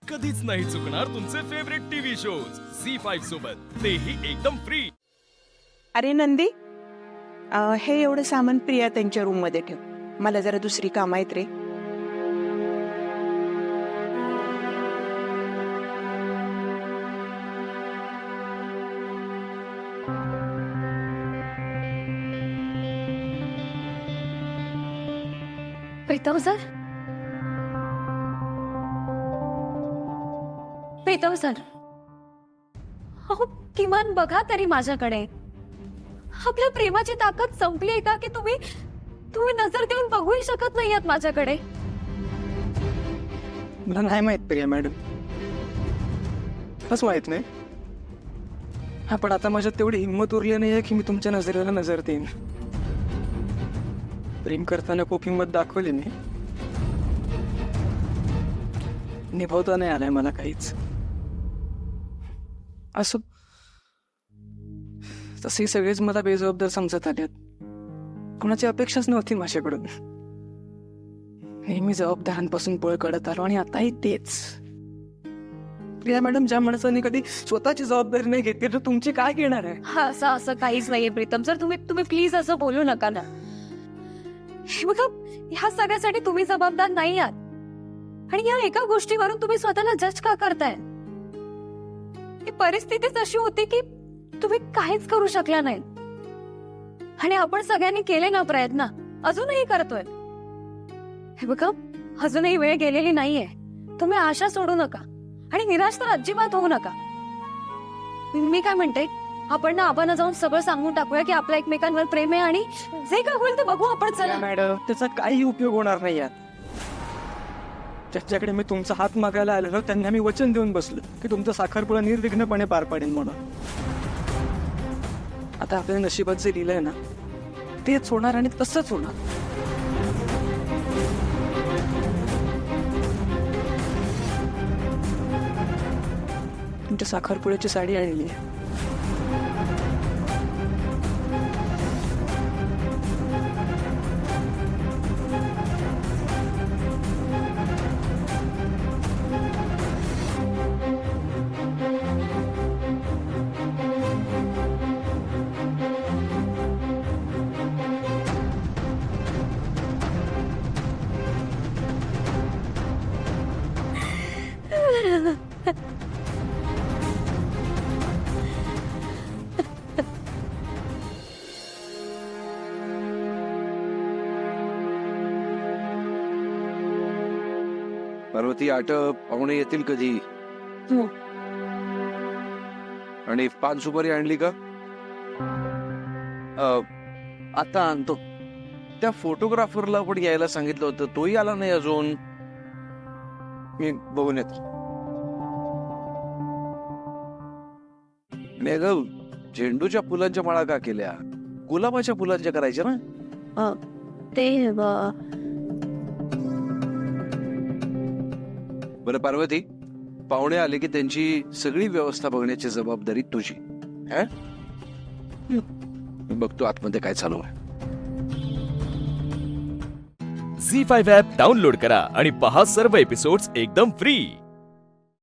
कधीच नाही चुकणार तुमचे फेवरेट टीव्ही शोज झी5 सोबत, तेही एकदम फ्री. अरे नंदी, हे एवढं सामान प्रिया त्यांच्या रूम मध्ये ठेव. मला जरा दुसरी काम आहेत रे. प्रीतम सर, प्रीतम सर, अहो किमान बघा तरी माझ्याकडे. आपल्या प्रेमाची ताकद संपली आहे का की तुम्ही नजर देऊन बघूही शकत नाही आहात माझ्याकडे? मला नाही माहित प्रिया मॅडम, असं माहित नाही. हा, पण आता माझ्यात तेवढी हिंमत उरली नाही की मी तुमच्या नजरेला नजर देईन. प्रेम करताना खूप हिंमत दाखवली नाही, निभावता नाही आलाय मला काहीच. असं तसे सगळेच मला बेजबाबदार समजत आल्यात. कोणाची अपेक्षाच नव्हती माझ्याकडून. नेहमी जबाबदारांपासून पळ काढत आलो आणि आताही तेच. प्रिया मॅडम, ज्या माणसाने कधी स्वतःची जबाबदारी नाही घेतली तर तुमची काय घेणार आहे? हा, असं काहीच नाहीये प्रीतम सर. तुम्ही प्लीज असं बोलू नका ना. हे बघा, ह्या सगळ्यासाठी तुम्ही जबाबदार नाही आहात. आणि या एका गोष्टीवरून तुम्ही स्वतःला जज का करताय? ही परिस्थितीच अशी होती की तुम्ही काहीच करू शकला नाही. आणि आपण सगळ्यांनी केले ना प्रयत्न, अजूनही करतोय. हे बघा, अजूनही वेळ गेलेली नाहीये. तुम्ही आशा सोडू नका आणि निराश तर अजिबात होऊ नका. मी काय म्हणते, आपण ना आबांना जाऊन सगळं सांगून टाकूया की आपलं एकमेकांवर प्रेम आहे आणि जे काय होईल ते बघू आपण. चला मॅडम, त्याचा काही उपयोग होणार नाही यात. ज्याच्याकडे मी तुमचा हात मागायला आलेलो त्यांना मी वचन देऊन बसलो की तुमचा साखरपुडा निर्विघ्नपणे पार पाडेन म्हणून. आता आपल्या नशिबात जे लिहिलंय ना तेच होणार आणि तसंच होणार. तुमच्या साखरपुड्याची साडी आणली. पार्वती, आटप, पाहुणे येतील कधी? आणि पान सुपारी आणली का? आता आणतो. त्या फोटोग्राफरला पण यायला सांगितलं होतं, तोही आला नाही अजून. मी बघून येतो. आणि अगं, झेंडूच्या फुलांच्या माळा का केल्या? गुलाबाच्या फुलांच्या करायच्या ना? ते बरं पार्वती, पाहुणे आले की त्यांची सगळी व्यवस्था बघण्याची जबाबदारी तुझी. मी बघतो आतमध्ये काय चालू आहे. झी5 ॲप डाउनलोड करा आणि पहा सर्व एपिसोड्स एकदम फ्री.